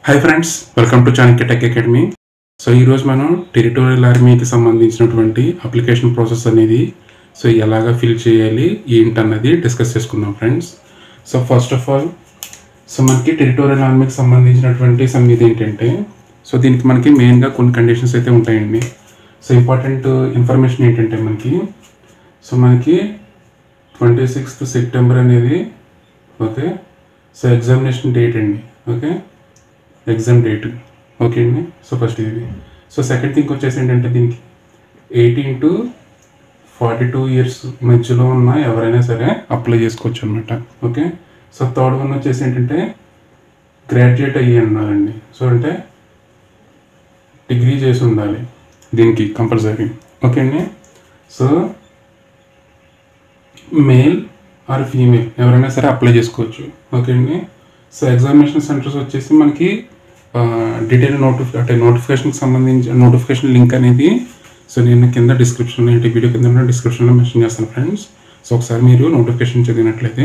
Hi friends, welcome to Chanakya tech academy. So ఈరోజు మనం territorial ఆర్మీకి సంబంధించినటువంటి అప్లికేషన్ ప్రాసెస్ అనేది ఎలాగ ఫిల్ చేయాలి ఏంటన్నది డిస్కస్ చేసుకుందాం friends. So first of all మనకి టెరిటోరియల్ ఆర్మీకి సంబంధించినటువంటి ఇది ఏంటంటే దీనికి మనకి మెయిన్గా కొన్ని కండిషన్స్ అయితే ఉంటాయండి. ఇంపార్టెంట్ ఇన్ఫర్మేషన్ ఏంటంటే మనకి 26th సెప్టెంబర్ అనేది ఓకే. ఎగ్జామినేషన్ డేట్ అండి. ఓకే, ఎగ్జామ్ డేట్ ఓకే అండి. ఫస్ట్ ఇది. సెకండ్ థింగ్ వచ్చేసి ఏంటంటే దీనికి 18 to 42 years మధ్యలో ఉన్న ఎవరైనా సరే అప్లై చేసుకోవచ్చు అనమాట. ఓకే. థర్డ్ వన్ వచ్చేసి ఏంటంటే గ్రాడ్యుయేట్ అయ్యి అన్నారండి. అంటే డిగ్రీ చేసి ఉండాలి దీనికి కంపల్సరీ. ఓకే అండి. మేల్ ఆర్ ఫీమేల్ ఎవరైనా సరే అప్లై చేసుకోవచ్చు. ఓకే అండి. ఎగ్జామినేషన్ సెంటర్స్ వచ్చేసి మనకి డీటెయిల్ నోటిఫికేషన్కి సంబంధించి నోటిఫికేషన్ లింక్ అనేది నేను కింద డిస్క్రిప్షన్లో వీడియో కింద డిస్క్రిప్షన్లో మెన్షన్ చేస్తాను ఫ్రెండ్స్. ఒకసారి మీరు నోటిఫికేషన్ చదివినట్లయితే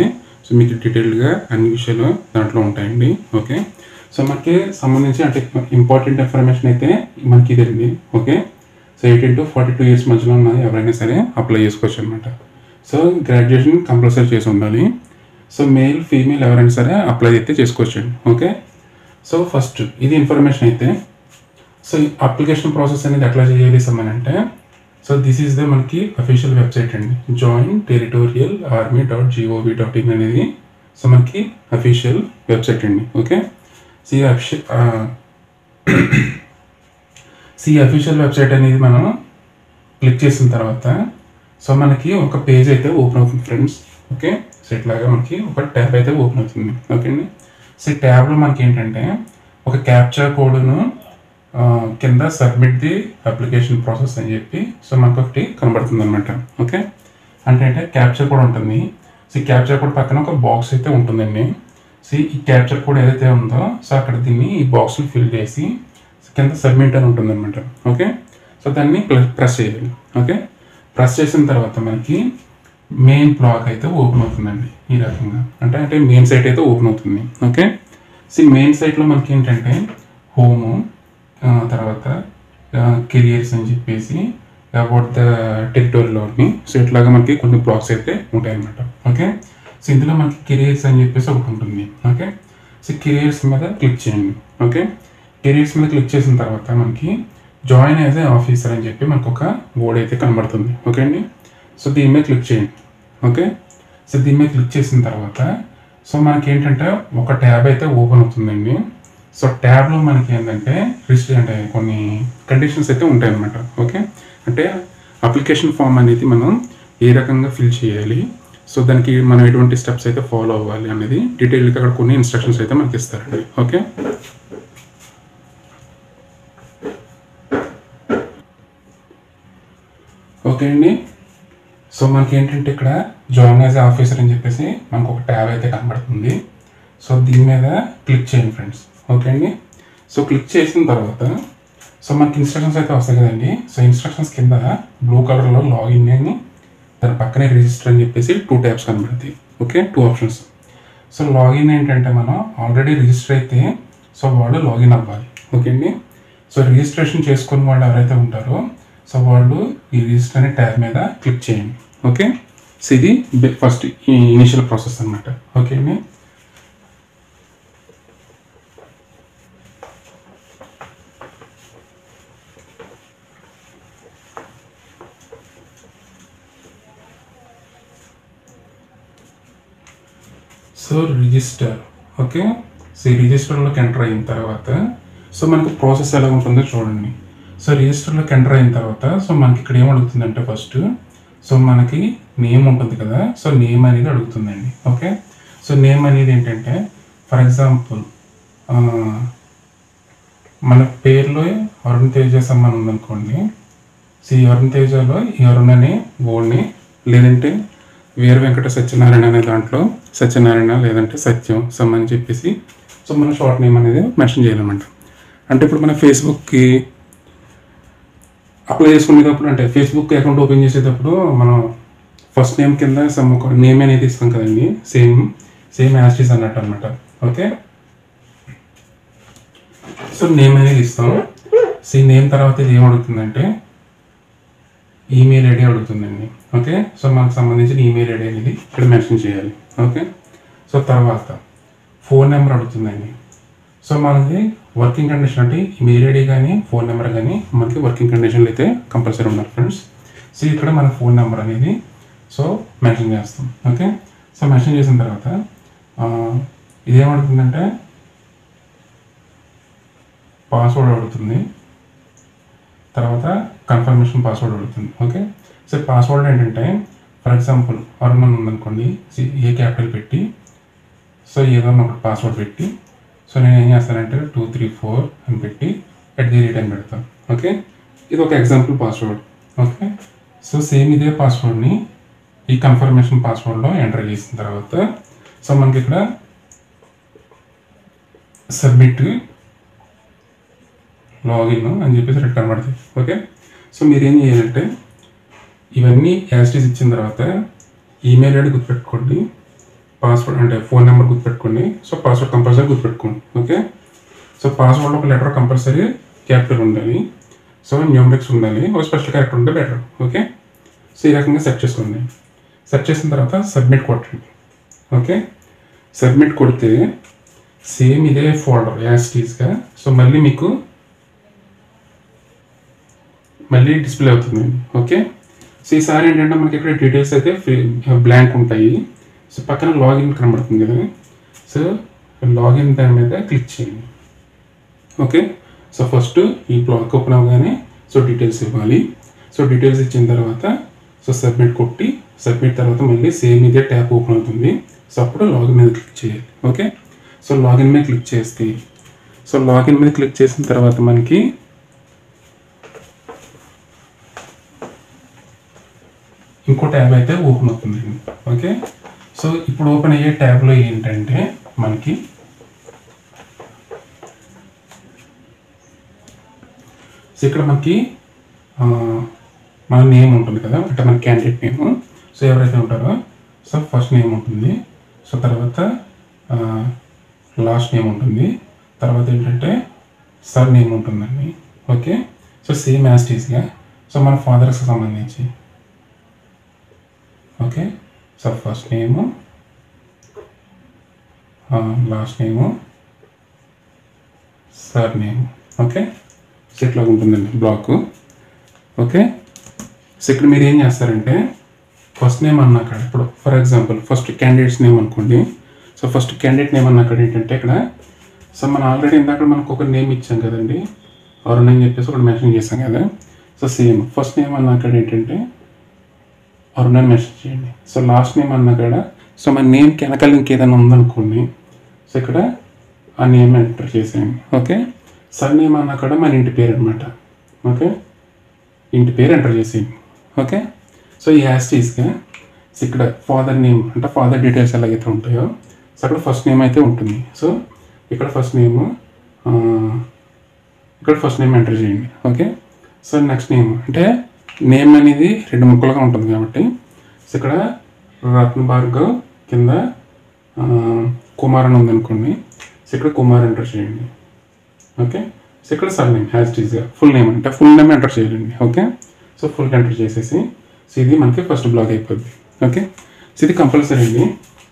మీకు డీటెయిల్గా అన్ని విషయాలు దాంట్లో ఉంటాయండి. ఓకే. మనకి సంబంధించి ఇంపార్టెంట్ ఇన్ఫర్మేషన్ అయితే మనకి ఇదండి. ఓకే. 18 to 42 years మధ్యలో ఉన్న ఎవరైనా సరే అప్లై చేసుకోవచ్చు అనమాట. గ్రాడ్యుయేషన్ కంపల్సరీ చేసి ఉండాలి. మేల్ ఫీమేల్ ఎవరైనా సరే అప్లై అయితే చేసుకోవచ్చండి. ఓకే. ఫస్ట్ ఇది ఇన్ఫర్మేషన్ అయితే అప్లికేషన్ ప్రాసెస్ అనేది ఎట్లా చేయాలి అంటే దిస్ ఈజ్ ద మనకి అఫీషియల్ వెబ్సైట్ అండి. jointerritorialarmy.gov.in అనేది మనకి అఫీషియల్ వెబ్సైట్ అండి. ఓకే. అఫీషియల్ వెబ్సైట్ అనేది మనం క్లిక్ చేసిన తర్వాత మనకి ఒక పేజ్ అయితే ఓపెన్ అవుతుంది ఫ్రెండ్స్. ఓకే. ఇట్లాగా మనకి ఒక ట్యాబ్ అయితే ఓపెన్ అవుతుంది. ఓకే అండి. ట్యాబ్లో మనకి ఏంటంటే ఒక క్యాప్చర్ కోడ్ను కింద సబ్మిట్ ది అప్లికేషన్ ప్రాసెస్ అని చెప్పి మనకు ఒకటి కనబడుతుంది అనమాట. ఓకే. అంటే క్యాప్చర్ కోడ్ ఉంటుంది. క్యాప్చర్ కోడ్ పక్కన ఒక బాక్స్ అయితే ఉంటుందండి. ఈ క్యాప్చర్ కోడ్ ఏదైతే ఉందో అక్కడ దీన్ని ఈ బాక్స్ని ఫిల్ చేసి కింద సబ్మిట్ అని ఉంటుంది అనమాట. ఓకే. దాన్ని ప్రెస్ చేయాలి. ఓకే. ప్రెస్ చేసిన తర్వాత మనకి మెయిన్ బ్లాక్ అయితే ఓపెన్ అవుతుందండి. ఈ రకంగా అంటే మెయిన్ సైట్ అయితే ఓపెన్ అవుతుంది. ఓకే. మెయిన్ సైట్లో మనకి ఏంటంటే హోము, తర్వాత కెరియర్స్ అని చెప్పేసి అబౌట్ ద టెరిటోరియల్ ఆర్మీ ఇట్లాగా మనకి కొన్ని బ్లాక్స్ అయితే ఉంటాయి అన్నమాట. ఓకే. ఇందులో మనకి కెరియర్స్ అని చెప్పేసి ఒకటి ఉంటుంది. ఓకే. కెరియర్స్ మీద క్లిక్ చేయండి. ఓకే. కెరియర్స్ మీద క్లిక్ చేసిన తర్వాత మనకి జాయిన్ యాజ్ ఏ ఆఫీసర్ అని చెప్పి మనకు ఒక బోర్డ్ అయితే కనబడుతుంది. ఓకే అండి. దీని మీద క్లిక్ చేయండి. ఓకే. దీని మీద క్లిక్ చేసిన తర్వాత మనకి ఏంటంటే ఒక ట్యాబ్ అయితే ఓపెన్ అవుతుందండి. ట్యాబ్లో మనకి ఏంటంటే అంటే కొన్ని కండిషన్స్ అయితే ఉంటాయన్నమాట. ఓకే. అంటే అప్లికేషన్ ఫామ్ అనేది మనం ఏ రకంగా ఫిల్ చేయాలి, దానికి మనం ఎటువంటి స్టెప్స్ అయితే ఫాలో అవ్వాలి అనేది డీటెయిల్గా అక్కడ కొన్ని ఇన్స్ట్రక్షన్స్ అయితే మనకి ఇస్తారండి. ఓకే. ఓకే అండి. మనకి ఏంటంటే ఇక్కడ జాయిన్ యాజ్ ఆఫీసర్ అని చెప్పేసి మనకు ఒక ట్యాబ్ అయితే కనబడుతుంది. దీని మీద క్లిక్ చేయండి ఫ్రెండ్స్. ఓకే అండి. క్లిక్ చేసిన తర్వాత మనకి ఇన్స్ట్రక్షన్స్ అయితే వస్తాయి కదండి. ఇన్స్ట్రక్షన్స్ కింద బ్లూ కలర్లో లాగిన్ అని దాని పక్కనే రిజిస్టర్ అని చెప్పేసి 2 ట్యాబ్స్ కనబడతాయి. ఓకే. 2 ఆప్షన్స్. లాగిన్ ఏంటంటే మనం ఆల్రెడీ రిజిస్టర్ అయితే వాళ్ళు లాగిన్ అవ్వాలి. ఓకే అండి. రిజిస్ట్రేషన్ చేసుకున్న వాళ్ళు ఎవరైతే ఉంటారో వాళ్ళు ఈ రిజిస్టర్ అనే ట్యాబ్ మీద క్లిక్ చేయండి. ఓకే. ఇది ఫస్ట్ ఇనిషియల్ ప్రాసెస్ అనమాట. ఓకే అండి. రిజిస్టర్. ఓకే. రిజిస్టర్లోకి ఎంటర్ అయిన తర్వాత మనకి ప్రాసెస్ ఎలా ఉంటుందో చూడండి. రిజిస్టర్లోకి ఎంటర్ అయిన తర్వాత మనకి ఇక్కడ ఏమడుగుతుందంటే ఫస్ట్ మనకి నేమ్ ఉంటుంది కదా. నేమ్ అనేది అడుగుతుందండి. ఓకే. నేమ్ అనేది ఏంటంటే ఫర్ ఎగ్జాంపుల్ మన పేరులో అరుణ్ తేజ సమ్మాన్ ఉందనుకోండి. అరుణ్ తేజలో ఈ అరుణ్ అనే బోర్డ్ని, లేదంటే వీర వెంకట సత్యనారాయణ అనే దాంట్లో సత్యనారాయణ లేదంటే సత్యం అని చెప్పేసి మన షార్ట్ నేమ్ అనేది మెన్షన్ చేయాలన్నమాట. అంటే ఇప్పుడు మన ఫేస్బుక్కి అప్లై చేసుకునేటప్పుడు అంటే ఫేస్బుక్ అకౌంట్ ఓపెన్ చేసేటప్పుడు మనం ఫస్ట్ నేమ్ కింద ఒక నేమ్ అనేది ఇస్తాం కదండి. సేమ్ యాజ్ ఇట్ ఈస్ అన్నట్టు అనమాట. ఓకే. సో నేమ్ అనేది ఇస్తాం. సో నేమ్ తర్వాత ఇది ఏం అడుగుతుందంటే ఈమెయిల్ ఐడి అడుగుతుందండి. ఓకే, సో మనకు సంబంధించిన ఈమెయిల్ ఐడి అనేది ఇక్కడ మెన్షన్ చేయాలి. ఓకే, సో తర్వాత ఫోన్ నెంబర్ అడుగుతుందండి. సో మనది వర్కింగ్ కండిషన్ అంటే ఈమెయిల్ ఐడి కానీ ఫోన్ నెంబర్ కానీ మనకి వర్కింగ్ కండిషన్లు అయితే కంపల్సరీ ఉన్నారు ఫ్రెండ్స్. సో ఇక్కడ మన ఫోన్ నెంబర్ అనేది సో మెన్షన్ చేస్తాం. ఓకే, సో మెన్షన్ చేసిన తర్వాత ఇదేమడుగుతుందంటే పాస్వర్డ్ అడుగుతుంది, తర్వాత కన్ఫర్మేషన్ పాస్వర్డ్ అడుగుతుంది. ఓకే, సో పాస్వర్డ్ ఏంటంటే ఫర్ ఎగ్జాంపుల్ అరుణ్ ఉందనుకోండి, ఏ క్యాపిటల్ పెట్టి సో ఏదో ఒకటి పాస్వర్డ్ పెట్టి సో నేను ఏం చేస్తానంటే 234 అని పెట్టి @ అని పెడతాను. ఓకే, ఇది ఒక example password. Okay, so same ఇదే పాస్వర్డ్ని ఈ కన్ఫర్మేషన్ పాస్వర్డ్లో ఎంటర్ చేసిన తర్వాత సో మనకి ఇక్కడ సబ్మిట్ లాగిన్ అని చెప్పేసి రెడ్ కనబడుతుంది. ఓకే, సో మీరు ఏం చేయాలంటే ఇవన్నీ యాస్టీస్ ఇచ్చిన తర్వాత ఈమెయిల్ ఐడి గుర్తుపెట్టుకోండి, పాస్వర్డ్ అంటే ఫోన్ నెంబర్ గుర్తుపెట్టుకోండి, సో పాస్వర్డ్ కంపల్సరీ గుర్తుపెట్టుకోండి. ఓకే, సో పాస్వర్డ్లో ఒక లెటర్ కంపల్సరీ క్యాపిటల్ ఉండాలి, సో న్యూమరిక్స్ ఉండాలి, ఒక స్పెషల్ క్యారెక్టర్ ఉంటే బెటర్. ఓకే, సో ఈ రకంగా సెట్ చేసుకోండి. సెట్ చేసిన తర్వాత సబ్మిట్ కొట్టండి. ఓకే, సబ్మిట్ కొడితే సేమ్ ఇదే ఫోల్డర్ యాస్టీస్గా సో మళ్ళీ డిస్ప్లే అవుతుంది. ఓకే, సో ఈసారి ఏంటంటే మనకి ఇక్కడ డీటెయిల్స్ అయితే బ్లాంక్ ఉంటాయి. సో పక్కన లాగిన్ కనబడుతుంది కదా, సో లాగిన్ దాని మీద క్లిక్ చేయండి. ఓకే, సో ఫస్ట్ ఈ బ్లాక్ ఓపెన్ అవ్వగానే సో డీటెయిల్స్ ఇవ్వాలి. సో డీటెయిల్స్ ఇచ్చిన తర్వాత సో సబ్మిట్ కొట్టి సబ్మిట్ తర్వాత మళ్ళీ సేమ్ ఇదే ట్యాబ్ ఓపెన్ అవుతుంది. సో అప్పుడు లాగిన్ మీద క్లిక్ చేయాలి. ఓకే, సో లాగిన్ మీద క్లిక్ చేస్తే సో లాగిన్ మీద క్లిక్ చేసిన తర్వాత మనకి ఇంకో ట్యాబ్ అయితే ఓపెన్ అవుతుంది. ఓకే, సో ఇప్పుడు ఓపెన్ అయ్యే ట్యాబ్లో ఏంటంటే మనకి సో ఇక్కడ మనకి మన నేమ్ ఉంటుంది కదా, అంటే మన క్యాండిడేట్ నేమ్. సో ఎవరైతే ఉంటారో సో ఫస్ట్ నేమ్ ఉంటుంది, సో తర్వాత లాస్ట్ నేమ్ ఉంటుంది, తర్వాత ఏంటంటే సర్ నేమ్ ఉంటుందండి. ఓకే, సో సేమ్ యాస్టీస్గా సో మన ఫాదర్స్కి సంబంధించి. ఓకే, సో ఫస్ట్ నేము, లాస్ట్ నేము, సర్ నేమ్. ఓకే, సో ఇట్లా ఉంటుందండి బ్లాక్. ఓకే, సో ఇక్కడ మీరు ఏం చేస్తారంటే ఫస్ట్ నేమ్ అన్నాక ఇప్పుడు for example first candidates name అనుకోండి. సో ఫస్ట్ క్యాండిడేట్ నేమ్ అన్నాక ఏంటంటే ఇక్కడ సో మనం ఆల్రెడీ ఇందాక మనకు ఒక నేమ్ ఇచ్చాం కదండి, అరుణ్ అని చెప్పేసి ఒకటి మెన్షన్ చేస్తాం కదా. సో సేమ్ ఫస్ట్ నేమ్ అన్నాక ఏంటంటే అరుణ్ అని మెన్షన్ చేయండి. సో లాస్ట్ నేమ్ అన్నాక సో మన నేమ్కి వెనకాల ఇంకేదైనా ఉందనుకోండి, సో ఇక్కడ ఆ నేమ్ ఎంటర్ చేసేయండి. ఓకే, సర్ నేమ్ అన్నాక మన ఇంటి పేరు అనమాట. ఓకే, ఇంటి పేరు ఎంటర్ చేసేయండి. ఓకే, సో ఈ యాస్టీస్గా ఇక్కడ ఫాదర్ నేమ్ అంటే ఫాదర్ డీటెయిల్స్ ఎలాగైతే ఉంటాయో సో అక్కడ ఫస్ట్ నేమ్ అయితే ఉంటుంది. సో ఇక్కడ ఫస్ట్ నేమ్ ఎంటర్ చేయండి. ఓకే, సో నెక్స్ట్ నేమ్ అంటే నేమ్ అనేది 2 ముక్కలుగా ఉంటుంది కాబట్టి సో ఇక్కడ రత్న భార్గవ్ కింద కుమార్ అని ఉందనుకోండి, సో ఇక్కడ కుమార్ ఎంటర్ చేయండి. ఓకే, సో ఇక్కడ సర్ నేమ్ యాస్టీస్గా ఫుల్ నేమ్ అంటే ఫుల్ నేమ్ ఎంటర్ చేయాలండి. ఓకే, సో ఫుల్ ఎంటర్ చేసేసి సో ఇది మనకి ఫస్ట్ బ్లాక్ అయిపోద్ది. ఓకే, సో ఇది కంపల్సరీ అండి.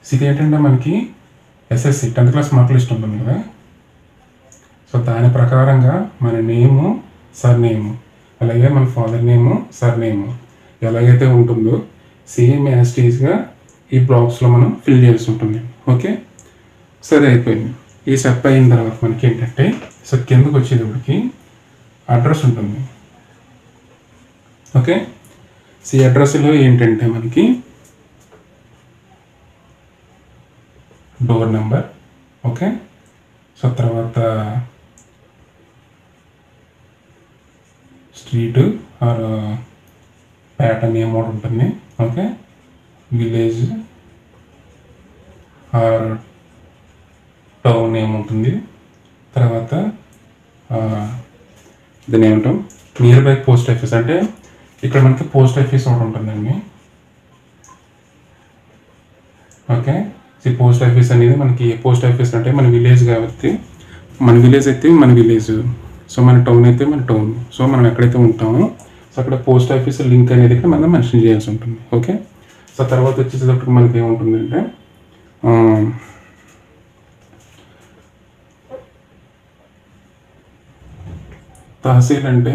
సో ఇది ఏంటంటే మనకి SSC 10th class mark list ఉంటుంది కదా, సో దాని ప్రకారంగా మన నేము సర్ నేము అలాగే మన ఫాదర్ నేము సర్ నేము ఎలాగైతే ఉంటుందో సేమ్ యాస్టీస్గా ఈ బ్లాక్స్లో మనం ఫిల్ చేయాల్సి ఉంటుంది. ఓకే, సరే అయిపోయింది. ఈ స్టెప్ అయిన తర్వాత మనకి ఏంటంటే సో కిందకు వచ్చేటప్పటికి అడ్రస్ ఉంటుంది. ఓకే, సో ఈ అడ్రస్లో ఏంటంటే మనకి డోర్ నెంబర్. ఓకే, సో తర్వాత స్ట్రీట్ ఆర్ ప్యాటర్న్ నేమ్ ఒకటి ఉంటుంది. Okay, village or town name ఉంటుంది. తర్వాత దీని ఏమంటాం నియర్ బై పోస్ట్ ఆఫీస్ అంటే ఇక్కడ మనకి పోస్ట్ ఆఫీస్ ఒకటి ఉంటుందండి. ఓకే, ఈ పోస్ట్ ఆఫీస్ అనేది మనకి పోస్ట్ ఆఫీస్ అంటే మన విలేజ్ కాబట్టి మన విలేజ్ అయితే మన విలేజ్, సో మన టౌన్ అయితే మన టౌన్. సో మనం ఎక్కడైతే ఉంటామో సో అక్కడ పోస్ట్ ఆఫీస్ లింక్ అనేది ఇక్కడ మనం మెన్షన్ చేయాల్సి ఉంటుంది. ఓకే, సో తర్వాత వచ్చేసేటప్పుడు మనకి ఏముంటుందంటే తహసీల్ అంటే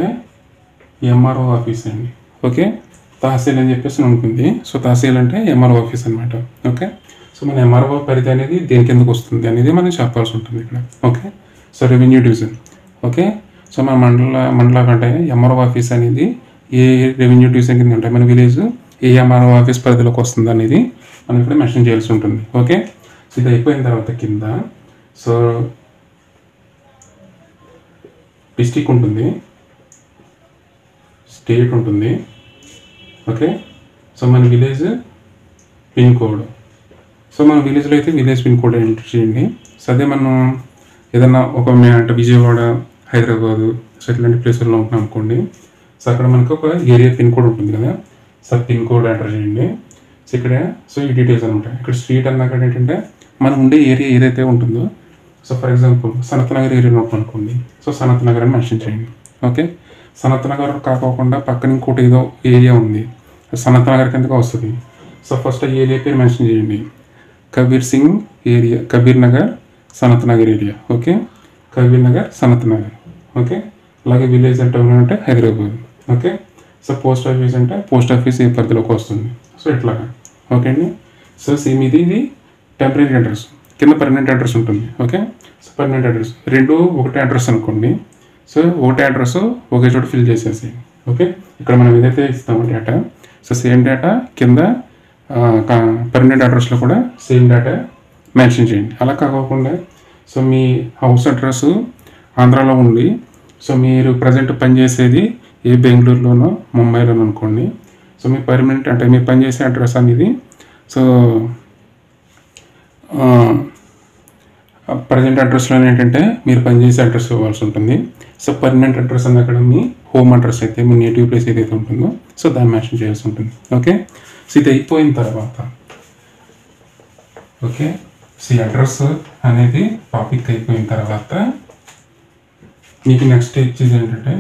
ఎంఆర్ఓ ఆఫీస్ అండి. ఓకే, తహసీల్ అని చెప్పేసి ఉంటుంది. సో తహసీల్ అంటే ఎంఆర్ఓ ఆఫీస్ అనమాట. ఓకే, సో మన ఎంఆర్ఓ పరిధి అనేది దేని కిందకు వస్తుంది అనేది మనం చెప్పాల్సి ఉంటుంది ఇక్కడ. Okay, so revenue division. Okay, so మన మండల కంటే ఎంఆర్ఓ ఆఫీస్ అనేది ఏ రెవెన్యూ డివిజన్ కింద ఉంటాయి, మన విలేజ్ ఏ ఎంఆర్ఓ ఆఫీస్ పరిధిలోకి వస్తుంది అనేది మనం ఇక్కడ మెన్షన్ చేయాల్సి ఉంటుంది. ఓకే, సో ఇది అయిపోయిన తర్వాత కింద సో డిస్ట్రిక్ట్ ఉంటుంది, స్టేట్ ఉంటుంది. ఓకే, సో మన విలేజ్ పిన్ కోడ్. సో మన విలేజ్లో అయితే విలేజ్ పిన్ కోడ్ ఎంటర్ చేయండి. సో అదే మనం ఏదన్నా ఒక అంటే విజయవాడ, హైదరాబాదు సో ఇట్లాంటి ప్లేసుల్లో ఉంటున్నాం అనుకోండి. సో అక్కడ మనకు ఒక ఏరియా పిన్ కోడ్ ఉంటుంది కదా, సో పిన్ కోడ్ ఎంటర్ చేయండి. సో ఇక్కడ సో ఈ డీటెయిల్స్ అనమాట. ఇక్కడ స్ట్రీట్ అన్నాక ఏంటంటే మనం ఉండే ఏరియా ఏదైతే ఉంటుందో, so for example Sanath Nagar ఏరియాలో ఉంటాం అనుకోండి. సో సనత్ నగర్ అని మెన్షన్ చేయండి. ఓకే, సనత్ నగర్ కాకోకుండా పక్కన ఇంకోటి ఏదో ఏరియా ఉంది, సనత్ నగర్ కిందగా వస్తుంది. సో ఫస్ట్ ఆ ఏరియా పేరు మెన్షన్ చేయండి. Kabir Singh area, Kabir Nagar, Sanath Nagar area. Okay, Kabir Nagar, Sanath Nagar. Okay, అలాగే విలేజ్ అంటే అంటే Hyderabad. Okay, so post office అంటే పోస్ట్ ఆఫీస్ ఏ పరిధిలోకి వస్తుంది. సో ఇట్లాగా. ఓకే అండి, సో సేమ్ ఇది టెంపరీ అడ్రస్, కింద పర్మనెంట్ అడ్రస్ ఉంటుంది. ఓకే, సో పర్మనెంట్ అడ్రస్ రెండు ఒకటే అడ్రస్ అనుకోండి. సో ఒకటే అడ్రస్ ఒకే చోట ఫిల్ చేసేసి. ఓకే, ఇక్కడ మనం ఏదైతే ఇస్తామో డేటా, సో సేమ్ డేటా కింద పర్మనెంట్ అడ్రస్లో కూడా సేమ్ డేటా మెన్షన్ చేయండి. అలా కాకుండా సో మీ హౌస్ అడ్రస్ ఆంధ్రాలో ఉండి సో మీరు ప్రజెంట్ పనిచేసేది ఏ బెంగళూరులోనో ముంబైలోనో అనుకోండి. సో మీ పర్మనెంట్ అంటే మీరు పనిచేసే అడ్రస్ అనేది సో ప్రజెంట్ అడ్రస్లో ఏంటంటే మీరు పనిచేసే అడ్రస్ ఇవ్వాల్సి ఉంటుంది. సో పర్మనెంట్ అడ్రస్ అన్న అక్కడ మీ హోమ్ అడ్రస్ అయితే మీ నేటివ్ ప్లేస్ ఏదైతే ఉంటుందో సో దాన్ని మెన్షన్ చేయాల్సి ఉంటుంది. ఓకే, సో ఇది అయిపోయిన తర్వాత ఓకే, సో ఈ అడ్రస్ అనేది టాపిక్ అయిపోయిన తర్వాత మీకు నెక్స్ట్ ఇచ్చేది ఏంటంటే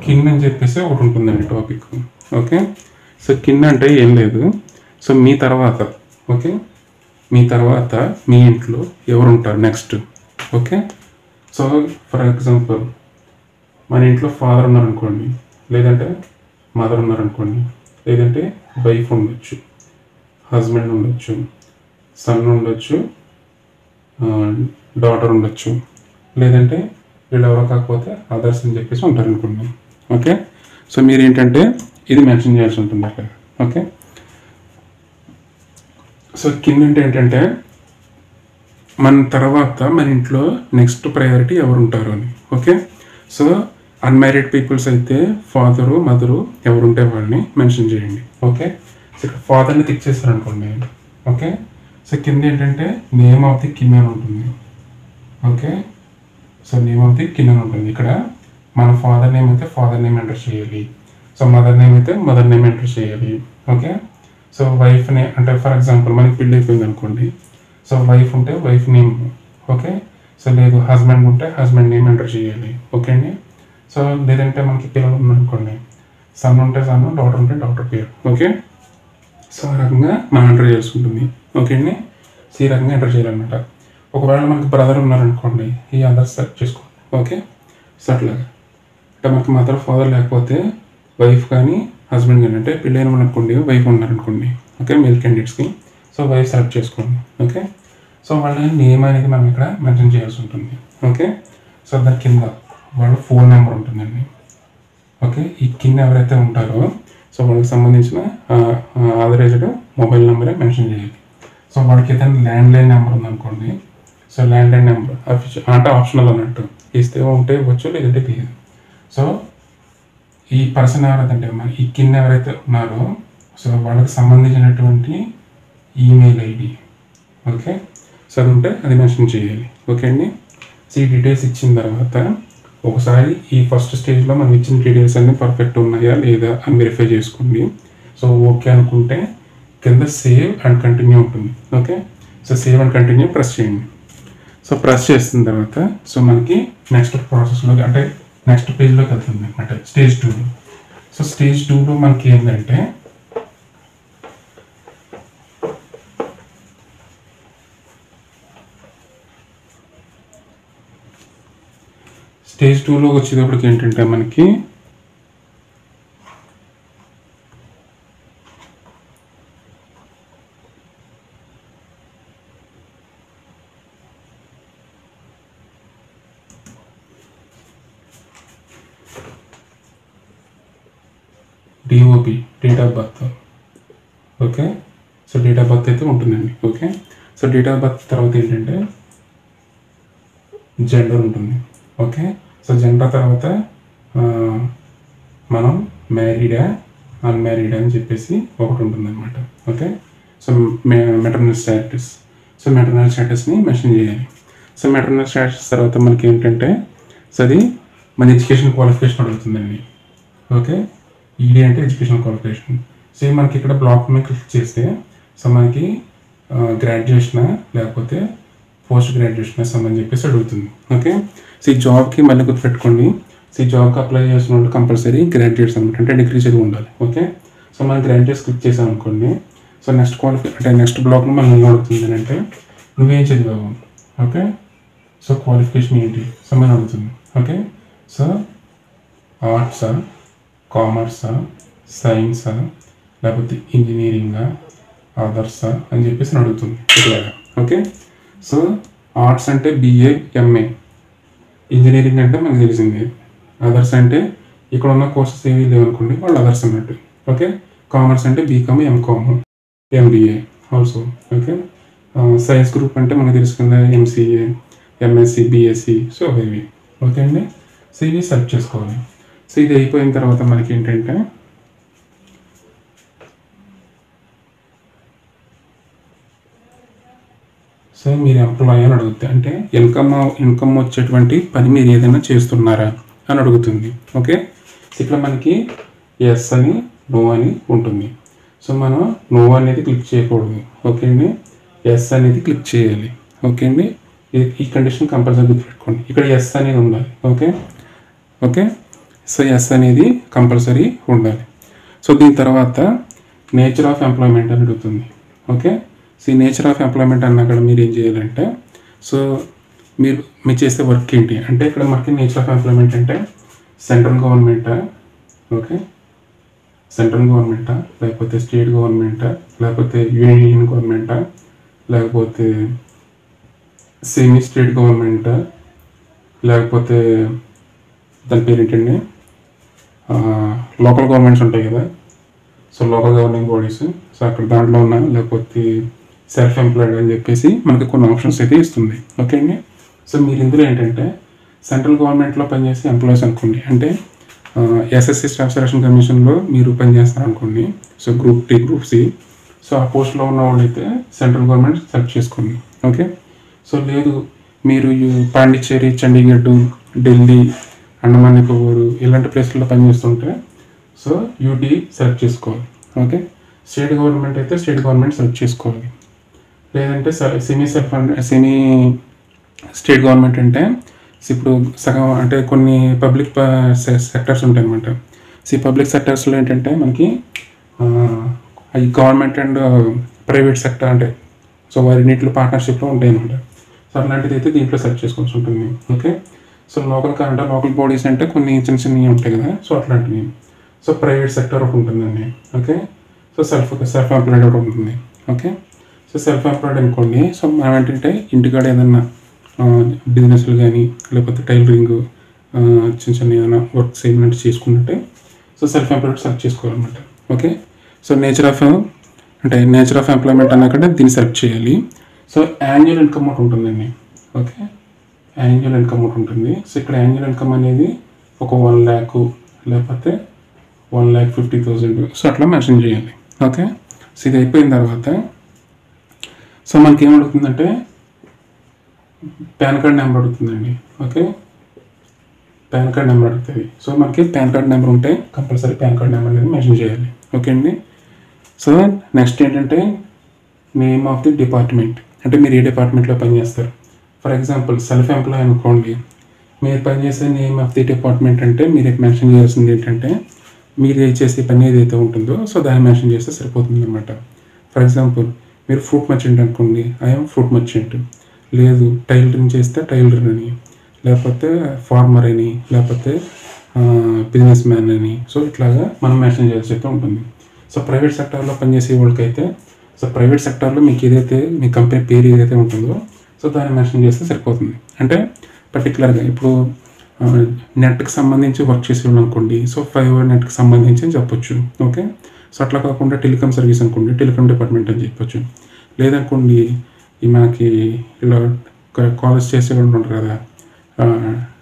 కిన్ అని చెప్పేసి ఒకటి ఉంటుందండి టాపిక్. ఓకే, సో కిన్ అంటే ఏం లేదు, సో మీ తర్వాత ఓకే మీ తర్వాత మీ ఇంట్లో ఎవరు ఉంటారు next. Okay, so for example మన ఇంట్లో ఫాదర్ ఉన్నారనుకోండి, లేదంటే మదర్ ఉన్నారనుకోండి, లేదంటే వైఫ్ ఉండొచ్చు, హస్బెండ్ ఉండొచ్చు, సన్ ఉండొచ్చు, డాటర్ ఉండొచ్చు, లేదంటే వీళ్ళు ఎవరో కాకపోతే అదర్స్ అని చెప్పేసి ఉంటారనుకోండి. ఓకే, సో మీరు ఏంటంటే ఇది మెన్షన్ చేయాల్సి ఉంటుంది అక్కడ. ఓకే, సో కింద ఏంటంటే మన తర్వాత మన ఇంట్లో నెక్స్ట్ ప్రయారిటీ ఎవరు ఉంటారు అని. ఓకే, సో అన్మ్యారీడ్ పీపుల్స్ అయితే ఫాదరు మదరు ఎవరుంటే వాళ్ళని మెన్షన్ చేయండి. ఓకే, సో ఇక్కడ ఫాదర్ని టిక్ చేశారనుకోండి. ఓకే, సో కింద ఏంటంటే నేమ్ ఆఫ్ ది కిన్ అని ఉంటుంది. Okay, so name of the kin అని ఉంటుంది. ఇక్కడ మన ఫాదర్ నేమ్ అయితే ఫాదర్ నేమ్ ఎంటర్ చేయాలి, సో మదర్ నేమ్ అయితే మదర్ నేమ్ ఎంటర్ చేయాలి. ఓకే, సో వైఫ్ నేమ్ అంటే ఫర్ ఎగ్జాంపుల్ మనకి పెళ్ళి అయిపోయింది అనుకోండి, సో వైఫ్ ఉంటే వైఫ్ నేమ్. ఓకే, సో లేదు హస్బెండ్ ఉంటే హస్బెండ్ నేమ్ ఎంటర్ చేయాలి. ఓకే అండి, సో లేదంటే మనకి పిల్లలు ఉన్నారనుకోండి, సన్ ఉంటే సన్, డాటర్ ఉంటే డాటర్ పేరు. ఓకే, సో ఆ రకంగా మనం ఎంటర్ చేయాల్సి ఉంటుంది. ఓకే అండి, సో ఈ రకంగా ఎంటర్ చేయాలన్నమాట. ఒకవేళ మనకి బ్రదర్ ఉన్నారనుకోండి, ఈ అదర్స్ సెలెక్ట్ చేసుకోండి. ఓకే, సో అట్లాగా అంటే మనకి మదర్ ఫాదర్ లేకపోతే వైఫ్ కానీ హస్బెండ్ కానీ అంటే పెళ్ళైన వాళ్ళు అనుకోండి, వైఫ్ ఉన్నారనుకోండి. ఓకే, మేల్ క్యాండిడేట్స్కి సో వైఫ్ సెలెక్ట్ చేసుకోండి. ఓకే, సో వాళ్ళ నేమ్ అనేది మనం ఇక్కడ మెన్షన్ చేయాల్సి ఉంటుంది. ఓకే, సో దాని కింద వాళ్ళ ఫోన్ నెంబర్ ఉంటుందండి. ఓకే, ఈ కింద ఎవరైతే ఉంటారో సో వాళ్ళకి సంబంధించిన ఆథరైజ్డ్ మొబైల్ నెంబరే మెన్షన్ చేయాలి. సో వాళ్ళకి ఏదైనా ల్యాండ్లైన్ నెంబర్ ఉందనుకోండి, సో ల్యాండ్లైన్ నెంబర్ అంటే ఆప్షనల్ అన్నట్టు ఇస్తే ఉంటే ఇవ్వచ్చు, లేదంటే తీయదు. సో ఈ పర్సన్ ఎవరైతే మన ఈ కింద ఎవరైతే ఉన్నారో సో వాళ్ళకి సంబంధించినటువంటి ఈమెయిల్ ఐడి. ఓకే, సో అది ఉంటే అది మెన్షన్ చేయాలి. ఓకే అండి, సో ఈ డీటెయిల్స్ ఇచ్చిన తర్వాత ఒకసారి ఈ ఫస్ట్ స్టేజ్లో మనం ఇచ్చిన డీటెయిల్స్ అన్నీ పర్ఫెక్ట్ ఉన్నాయా లేదా అని వెరిఫై చేసుకోండి. సో ఓకే అనుకుంటే కింద సేవ్ అండ్ కంటిన్యూ ఉంటుంది. Okay, so save and continue press చేయండి. సో ప్రెస్ చేసిన తర్వాత సో మనకి నెక్స్ట్ ప్రాసెస్లో అంటే నెక్స్ట్ పేజ్లోకి వెళ్తుంది అనమాట, స్టేజ్ 2లో. సో స్టేజ్ 2లో మనకి ఏంటంటే స్టేజ్ 2లో వచ్చేటప్పటికి ఏంటంటే మనకి DOB, date of birth. Okay, so date of birth అయితే ఉంటుందండి. Okay, so date of birth తర్వాత ఏంటంటే జెండర్ ఉంటుంది. ఓకే, సో జెండర్ తర్వాత మనం మ్యారీడా అన్మ్యారీడా అని చెప్పేసి ఒకటి ఉంటుంది అనమాట. Okay, so maternal status. So maternal స్టేటస్ని మెన్షన్ చేయాలి. సో మెటర్నల్ స్టేటస్ తర్వాత మనకి ఏంటంటే సో అది మన ఎడ్యుకేషన్ క్వాలిఫికేషన్ అడుగుతుందండి. ఓకే, ఈడీ అంటే ఎడ్యుకేషన్ క్వాలిఫికేషన్. సో మనకి ఇక్కడ బ్లాక్ మీద క్లిక్ చేస్తే సో మనకి గ్రాడ్యుయేషనా లేకపోతే పోస్ట్ గ్రాడ్యుయేషన్ అని చెప్పేసి అడుగుతుంది. ఓకే, సో ఈ జాబ్కి మళ్ళీ గుర్తుపెట్టుకోండి, సో ఈ జాబ్కి అప్లై చేసిన వాళ్ళు కంపల్సరీ గ్రాడ్యుయేట్స్ అనమాట, అంటే డిగ్రీ చదివి ఉండాలి. ఓకే, సో మనం గ్రాడ్యుయేట్స్ క్లిక్ చేసాం అనుకోండి, సో నెక్స్ట్ బ్లాక్లో మనం ఏం అడుగుతుంది అంటే నువ్వేం చదివావు. ఓకే, సో క్వాలిఫికేషన్ ఏంటి సో మనం అడుగుతుంది. ఓకే, సో ఆర్ట్సా, కామర్సా, సైన్సా, లేకపోతే ఇంజనీరింగా, అదర్సా అని చెప్పేసి అడుగుతుంది ఇట్లాగా. ఓకే, సో ఆర్ట్స్ అంటే BA MA, ఇంజనీరింగ్ అంటే మనకు తెలిసింది, అదర్స్ అంటే ఇక్కడ ఉన్న కోర్సెస్ ఏవి లేవనుకోండి వాళ్ళు అదర్స్ అన్నట్టు. ఓకే, కామర్స్ అంటే BCom, MCom, MBA also. Okay, science group అంటే మనకు తెలుసుకుందా MCA, MSc, BSc. సో ఇవి ఓకే అండి. సో ఇవి సెలెక్ట్ చేసుకోవాలి. సో ఇది అయిపోయిన తర్వాత మనకి ఏంటంటే సో మీరు ఎంప్లాయీ అని అడుగుతుంది, అంటే ఇన్కమ్ వచ్చేటువంటి పని మీరు ఏదైనా చేస్తున్నారా అని అడుగుతుంది. ఓకే, ఇక్కడ మనకి ఎస్ అని నో అని ఉంటుంది. సో మనం నో అనేది క్లిక్ చేయకూడదు. ఓకే అండి, ఎస్ అనేది క్లిక్ చేయాలి. ఓకే అండి, ఈ కండిషన్ కంపల్సరీ గుర్తుపెట్టుకోండి, ఇక్కడ ఎస్ అనేది ఉండాలి. ఓకే ఓకే, సో ఎస్ అనేది కంపల్సరీ ఉండాలి. సో దీని తర్వాత నేచర్ ఆఫ్ ఎంప్లాయ్మెంట్ అని అడుగుతుంది. ఓకే, సో ఈ నేచర్ ఆఫ్ ఎంప్లాయ్మెంట్ అన్నాక మీరు ఏం చేయాలంటే సో మీరు చేసే వర్క్ ఏంటి అంటే ఇక్కడ మనకి నేచర్ ఆఫ్ ఎంప్లాయ్మెంట్ అంటే సెంట్రల్ గవర్నమెంటా, ఓకే సెంట్రల్ గవర్నమెంటా లేకపోతే స్టేట్ గవర్నమెంటా లేకపోతే యూనియన్ గవర్నమెంటా లేకపోతే సెమీ స్టేట్ గవర్నమెంటా లేకపోతే దాని పేరు ఏంటండి లోకల్ గవర్నమెంట్స్ ఉంటాయి కదా, so local governing bodies. So అక్కడ దాంట్లో ఉన్న లేకపోతే సెల్ఫ్ ఎంప్లాయిడ్ అని చెప్పేసి మనకి కొన్ని ఆప్షన్స్ అయితే ఇస్తుంది. ఓకే అండి, సో మీరు ఇందులో ఏంటంటే సెంట్రల్ గవర్నమెంట్లో పనిచేసే ఎంప్లాయీస్ అనుకోండి, అంటే SSC స్టాఫ్ సెలక్షన్ కమిషన్లో మీరు పనిచేస్తారు అనుకోండి, so group D group C, so ఆ పోస్ట్లో ఉన్న వాళ్ళు అయితే సెంట్రల్ గవర్నమెంట్ సెలెక్ట్ చేసుకోండి. ఓకే, సో లేదు మీరు పాండిచ్చేరి, చండీగఢ్, ఢిల్లీ, అండమాన్ నికోబార్ ఇలాంటి ప్లేస్లలో పనిచేస్తుంటే సో UT సెలెక్ట్ చేసుకోవాలి. ఓకే, స్టేట్ గవర్నమెంట్ అయితే స్టేట్ గవర్నమెంట్ సెలెక్ట్ చేసుకోవాలి. లేదంటే సెమీ స్టేట్ గవర్నమెంట్ అంటే ఇప్పుడు సగం అంటే కొన్ని పబ్లిక్ సెక్టర్స్ ఉంటాయి అనమాట. ఈ పబ్లిక్ సెక్టర్స్లో ఏంటంటే మనకి ఈ గవర్నమెంట్ అండ్ ప్రైవేట్ సెక్టర్ అంటే సో వారిన్నిటిలో పార్ట్నర్షిప్లో ఉంటాయి అనమాట. సో అలాంటిది అయితే దీంట్లో సెలెక్ట్ చేసుకోవాల్సి ఉంటుంది. ఓకే, సో లోకల్ బాడీస్ అంటే కొన్ని చిన్నవి ఉంటాయి కదా, సో అట్లాంటివి. సో ప్రైవేట్ సెక్టర్ ఒకటి ఉంటుందండి. ఓకే, సో సెల్ఫ్ ఎంప్లాయిడ్ ఒకటి ఉంటుంది. ఓకే, సో సెల్ఫ్ ఎంప్లాయిడ్ అనుకోండి, సో మనం ఏంటంటే ఇంటికాడ ఏదన్నా బిజినెస్లు కానీ లేకపోతే టైలరింగ్ చిన్న ఏదైనా వర్క్స్ ఏమైనా చేసుకున్నట్టే సో సెల్ఫ్ ఎంప్లాయిడ్ సెలెక్ట్ చేసుకోవాలన్నమాట. Okay, so nature of employment అన్నాకంటే దీన్ని సెలెక్ట్ చేయాలి. సో యాన్యువల్ ఇన్కమ్ ఒకటి ఉంటుందండి. ఓకే, యాన్యువల్ ఇన్కమ్ ఒకటి ఉంటుంది. సో ఇక్కడ యాన్యువల్ ఇన్కమ్ అనేది ఒక 1 lakh లేకపోతే 1,50,000 సో అట్లా మెన్షన్ చేయాలి. ఓకే, సో ఇది అయిపోయిన తర్వాత సో మనకి ఏమడుగుతుందంటే పాన్ కార్డ్ నెంబర్ అడుగుతుందండి. ఓకే, పాన్ కార్డ్ నెంబర్ అడుగుతుంది. సో మనకి పాన్ కార్డ్ నెంబర్ ఉంటే కంపల్సరీ పాన్ కార్డ్ నెంబర్ అనేది మెన్షన్ చేయాలి. ఓకే అండి, సో నెక్స్ట్ ఏంటంటే నేమ్ ఆఫ్ ది డిపార్ట్మెంట్ అంటే మీరు ఏ డిపార్ట్మెంట్లో పనిచేస్తారు. ఫర్ ఎగ్జాంపుల్ సెల్ఫ్ ఎంప్లాయ్ అనుకోండి, మీరు పనిచేసే నేమ్ ఆఫ్ ది డిపార్ట్మెంట్ అంటే మీరు మెన్షన్ చేయాల్సింది ఏంటంటే మీరు చేసే పని ఏదైతే ఉంటుందో సో దాన్ని మెన్షన్ చేస్తే సరిపోతుంది అనమాట. ఫర్ ఎగ్జాంపుల్ మీరు ఫ్రూట్ మర్చెంట్ అనుకోండి, ఐఎమ్ ఫ్రూట్ మర్చెంట్. లేదు టైలరింగ్ చేస్తే టైలర్ అని, లేకపోతే ఫార్మర్ అని, లేకపోతే బిజినెస్ మ్యాన్ అని. సో ఇట్లాగా మనం మెన్షన్ చేయాల్సి అయితే ఉంటుంది. సో ప్రైవేట్ సెక్టార్లో పనిచేసే వాళ్ళకైతే సో ప్రైవేట్ సెక్టార్లో మీకు ఏదైతే మీ కంపెనీ పేరు ఏదైతే ఉంటుందో సో దాన్ని మెన్షన్ చేస్తే సరిపోతుంది. అంటే పర్టికులర్గా ఇప్పుడు నెట్కి సంబంధించి వర్క్ చేసేవాళ్ళు అనుకోండి, సో ఫైబర్ నెట్కి సంబంధించి అని చెప్పొచ్చు. ఓకే, సో అట్లా కాకుండా టెలికామ్ సర్వీస్ అనుకోండి, టెలికామ్ డిపార్ట్మెంట్ అని చెప్పొచ్చు. లేదనుకోండి ఈ మనకి ఇలా కాలేజ్ చేసేవాళ్ళు ఉంటారు కదా,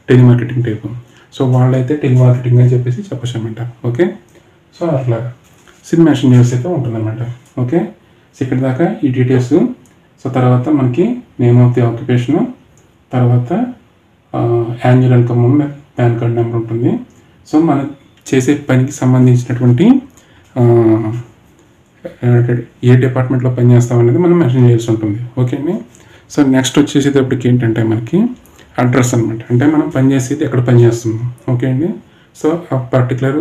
టెలిమార్కెటింగ్ టైపు, సో వాళ్ళైతే టెలిమార్కెటింగ్ అని చెప్పేసి చెప్పచ్చు అనమాట. ఓకే, సో అట్లా సిమ్ మెన్షన్ చేసి అయితే ఉంటుందన్నమాట. ఓకే, సో ఇక్కడ దాకా ఈ డీటెయిల్స్. సో తర్వాత మనకి నేమ్ ఆఫ్ ది ఆక్యుపేషను, తర్వాత annual income, pan card number ఉంటుంది. సో మనం చేసే పనికి సంబంధించినటువంటి ఏ డిపార్ట్మెంట్లో పనిచేస్తాం అనేది మనం మెన్షన్ చేయాల్సి ఉంటుంది. ఓకే అండి. సో నెక్స్ట్ వచ్చేసేటప్పటికి ఏంటంటే మనకి అడ్రస్ అనమాట, అంటే మనం పనిచేసేది ఎక్కడ పనిచేస్తున్నాం. ఓకే అండి. సో ఆ పర్టికులర్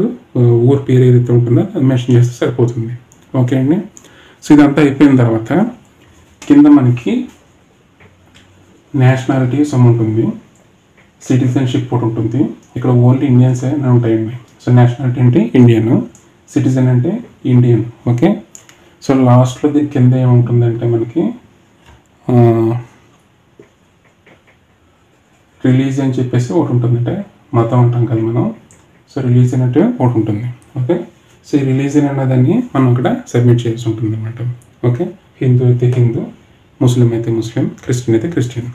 ఊరు పేరు ఏదైతే ఉంటుందో అది మెన్షన్ చేస్తే సరిపోతుంది. ఓకే అండి. సో ఇదంతా అయిపోయిన తర్వాత కింద మనకి నేషనాలిటీ సమ్ ఉంటుంది, సిటిజన్షిప్ కూడా ఉంటుంది. ఇక్కడ ఓన్లీ ఇండియన్స్ అని ఉంటాయండి. సో నేషనాలిటీ అంటే ఇండియన్, సిటిజన్ అంటే ఇండియన్. ఓకే, సో లాస్ట్లో దీని కింద ఏముంటుందంటే మనకి రిలీజియన్ అని చెప్పేసి ఒకటి ఉంటుంది, అంటే మతం అంటాం కదా మనం. సో రిలీజియన్ అంటే ఒకటి ఉంటుంది. ఓకే, సో ఈ రిలీజియన్ అన్నదాన్ని మనం ఇక్కడ సబ్మిట్ చేయాల్సి ఉంటుంది అనమాట. ఓకే, హిందూ అయితే హిందూ, ముస్లిం అయితే ముస్లిం, క్రిస్టియన్ అయితే క్రిస్టియన్.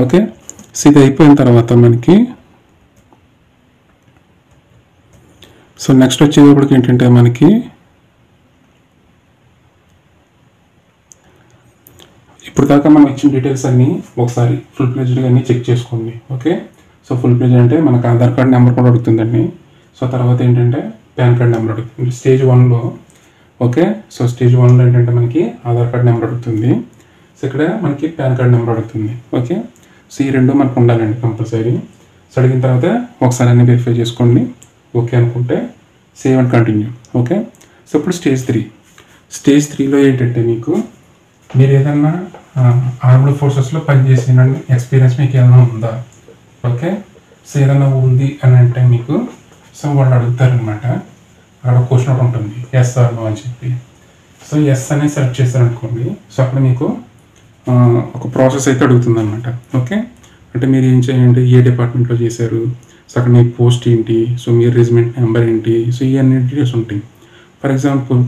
ఓకే, సో ఇది అయిపోయిన తర్వాత మనకి సో నెక్స్ట్ వచ్చేటప్పటికి ఏంటంటే మనకి ఇప్పుడు దాకా మనం ఇచ్చిన డీటెయిల్స్ అన్నీ ఒకసారి ఫుల్ ప్లేజ్డ్గా అన్నీ చెక్ చేసుకోండి. ఓకే, సో ఫుల్ ప్లేజ్ అంటే మనకు ఆధార్ కార్డ్ నెంబర్ కూడా అడుగుతుందండి. సో తర్వాత ఏంటంటే పాన్ కార్డ్ నెంబర్ అడుగుతుంది స్టేజ్ 1లో. ఓకే, సో స్టేజ్ 1లో ఏంటంటే మనకి ఆధార్ కార్డ్ నెంబర్ అడుగుతుంది. సో ఇక్కడ మనకి పాన్ కార్డ్ నెంబర్ అడుగుతుంది. ఓకే, సో ఈ రెండు మనకు ఉండాలండి కంపల్సరీ. సో అడిగిన తర్వాత ఒకసారి అన్ని వెరిఫై చేసుకోండి. ఓకే అనుకుంటే save and continue. Okay, so ఇప్పుడు స్టేజ్ 3లో ఏంటంటే మీకు మీరు ఏదన్నా ఆర్మ్డ్ ఫోర్సెస్లో పనిచేసిన ఎక్స్పీరియన్స్ మీకు ఏదైనా ఉందా. ఓకే, సో ఏదైనా ఉంది అని అంటే మీకు సో వాళ్ళు అడుగుతారనమాట. అక్కడ క్వశ్చన్ ఒకటి ఉంటుంది, ఎస్ ఆర్ నో అని చెప్పి. సో ఎస్ అనేది సెలెక్ట్ చేశారనుకోండి, సో అక్కడ మీకు ఒక ప్రాసెస్ అయితే అడుగుతుంది అనమాట. ఓకే, అంటే మీరు ఏం చేయండి, ఏ డిపార్ట్మెంట్లో చేశారు, సో అక్కడ మీ పోస్ట్ ఏంటి, సో మీ రెజిమెంట్ నెంబర్ ఏంటి, సో ఇవన్నీ డీటెయిల్స్ ఉంటాయి. ఫర్ ఎగ్జాంపుల్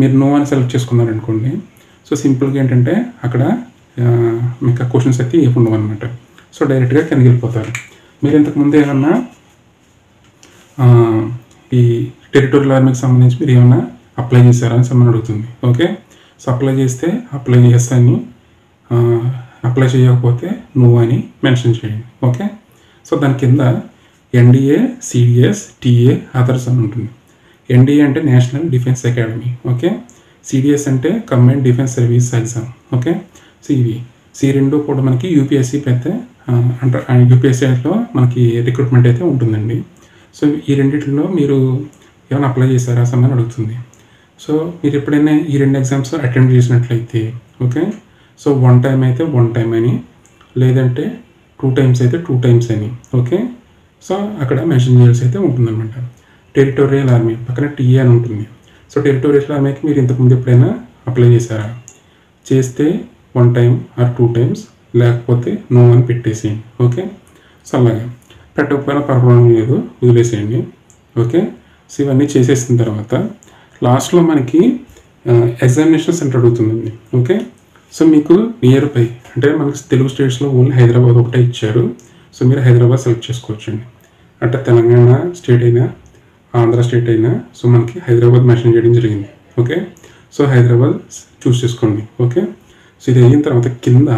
మీరు నో అని సెలెక్ట్ చేసుకున్నారనుకోండి, సో సింపుల్గా ఏంటంటే అక్కడ మీకు క్వశ్చన్స్ అయితే ఏ ఉండవు అనమాట. సో డైరెక్ట్గా కిందకి వెళ్ళిపోతారు. మీరు ఇంతకుముందు ఏమన్నా ఈ టెరిటోరియల్ ఆర్మీకి సంబంధించి మీరు ఏమన్నా అప్లై చేశారా అని సమ్మని అడుగుతుంది. ఓకే, సో అప్లై చేస్తే అప్లై చేస్తాను, అప్లై చేయకపోతే నువ్వు అని మెన్షన్ చేయండి. ఓకే, సో దాని కింద ఎన్డీఏ, సిడిఎస్, టీఏ, అదర్స్ అని ఉంటుంది. ఎన్డీఏ అంటే national defence academy. Okay, CDS అంటే combined defence service exam. Okay, so ఇవి రెండు కూడా మనకి యూపీఎస్సీ అయితే అంటే యూపీఎస్సీలో మనకి రిక్రూట్మెంట్ అయితే ఉంటుందండి. సో ఈ రెండింటిలో మీరు ఏమైనా అప్లై చేశారా సమ్మని అడుగుతుంది. సో మీరు ఎప్పుడైనా ఈ రెండు ఎగ్జామ్స్ అటెండ్ చేసినట్లయితే ఓకే, సో 1 టైం అయితే 1 టైం అని, లేదంటే 2 టైమ్స్ అయితే 2 టైమ్స్ అని. ఓకే, సో అక్కడ మెన్షన్ చేయాల్సి అయితే ఉంటుందన్నమాట. టెరిటోరియల్ ఆర్మీ పక్కన టీఏ అని ఉంటుంది. సో టెరిటోరియల్ ఆర్మీకి మీరు ఇంతకుముందు ఎప్పుడైనా అప్లై చేశారా, చేస్తే 1 టైం ఆర్ 2 టైమ్స్, లేకపోతే నో అని పెట్టేసేయండి. ఓకే, సో అలాగే పెట్టకపోయినా పర్వాలేదు లేదు, వదిలేసేయండి. ఓకే, సో ఇవన్నీ చేసేసిన తర్వాత లాస్ట్లో మనకి ఎగ్జామినేషన్ సెంటర్ అడుగుతుందండి. ఓకే, సో మీకు నియర్ బై అంటే మనకి తెలుగు స్టేట్స్లో ఓన్లీ హైదరాబాద్ ఒకటే ఇచ్చారు. సో మీరు హైదరాబాద్ సెలెక్ట్ చేసుకోవచ్చండి. అంటే తెలంగాణ స్టేట్ అయినా ఆంధ్ర స్టేట్ అయినా సో మనకి హైదరాబాద్ మెన్షన్ చేయడం జరిగింది. ఓకే, సో హైదరాబాద్ చూస్ చేసుకోండి. ఓకే, సో ఇది అయిన తర్వాత కింద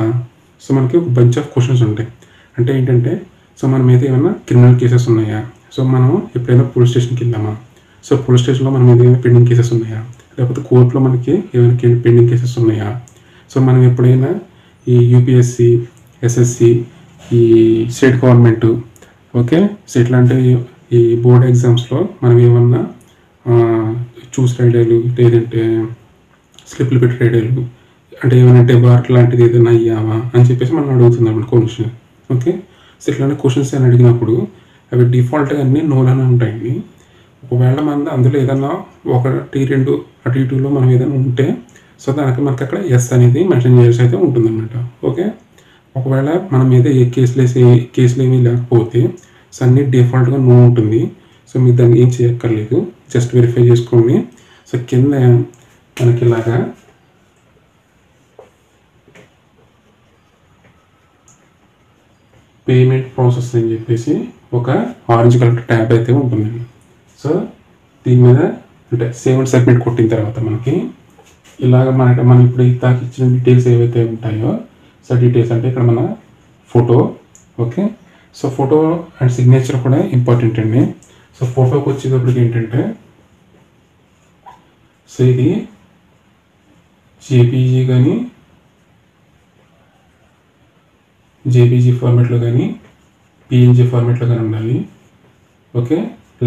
సో మనకి ఒక బంచ్ ఆఫ్ క్వశ్చన్స్ ఉంటాయి. అంటే ఏంటంటే సో మన మీద ఏమైనా క్రిమినల్ కేసెస్ ఉన్నాయా, సో మనం ఎప్పుడైనా పోలీస్ స్టేషన్కి వెళ్దామా, సో పోలీస్ స్టేషన్లో మన మీద ఏమైనా పెండింగ్ కేసెస్ ఉన్నాయా, లేకపోతే కోర్టులో మనకి ఏమైనా పెండింగ్ కేసెస్ ఉన్నాయా, సో మనం ఎప్పుడైనా ఈ యూపీఎస్సి, ఎస్ఎస్సి, ఈ స్టేట్ గవర్నమెంట్, ఓకే. సో ఇట్లాంటి ఈ బోర్డ్ ఎగ్జామ్స్లో మనం ఏమన్నా చూసి రాయడాలు, లేదంటే స్లిప్లు పెట్టి రాయడాలు, అంటే ఏమైనా డెబార్ట్ లాంటిది ఏదైనా అయ్యావా అని చెప్పేసి మనం అడుగుతుంది అన్నమాట క్వశ్చన్, ఓకే. సో ఇట్లాంటి క్వశ్చన్స్ అని అడిగినప్పుడు అవి డిఫాల్ట్గా అన్నీ నోలోనే ఉంటాయండి. ఒకవేళ మన అందులో ఏదైనా 1, 2 అటు ఇటులో మనం ఏదైనా ఉంటే సో దానికి మనకి అక్కడ ఎస్ అనేది మెన్షన్ చేయాల్సి అయితే ఉంటుందన్నమాట, ఓకే. ఒకవేళ మన మీద ఏ కేసులు ఏమీ లేకపోతే సో అన్నీ డిఫాల్ట్గా నో ఉంటుంది. సో మీరు దాన్ని ఏం చేయక్కర్లేదు, జస్ట్ వెరిఫై చేసుకోండి. సో కింద మనకి ఇలాగా పేమెంట్ ప్రాసెస్ అని చెప్పేసి ఒక ఆరెంజ్ కలర్ ట్యాబ్ అయితే ఉంటుందండి. సో దీని మీద అంటే సేవ్ అండ్ సబ్మిట్ కొట్టిన తర్వాత మనకి ఇలాగ మనం ఇప్పుడు దాకా ఇచ్చిన డీటెయిల్స్ ఏవైతే ఉంటాయో సో డీటెయిల్స్ అంటే ఇక్కడ మన photo, okay. So photo and signature కూడా ఇంపార్టెంట్ అండి. సో ఫోటోకి వచ్చేటప్పటికి ఏంటంటే సో ఇది జేపీజీ కానీ జేపీజీ ఫార్మాట్లో కానీ పిఎన్జీ ఫార్మాట్లో కానీ ఉండాలి, ఓకే.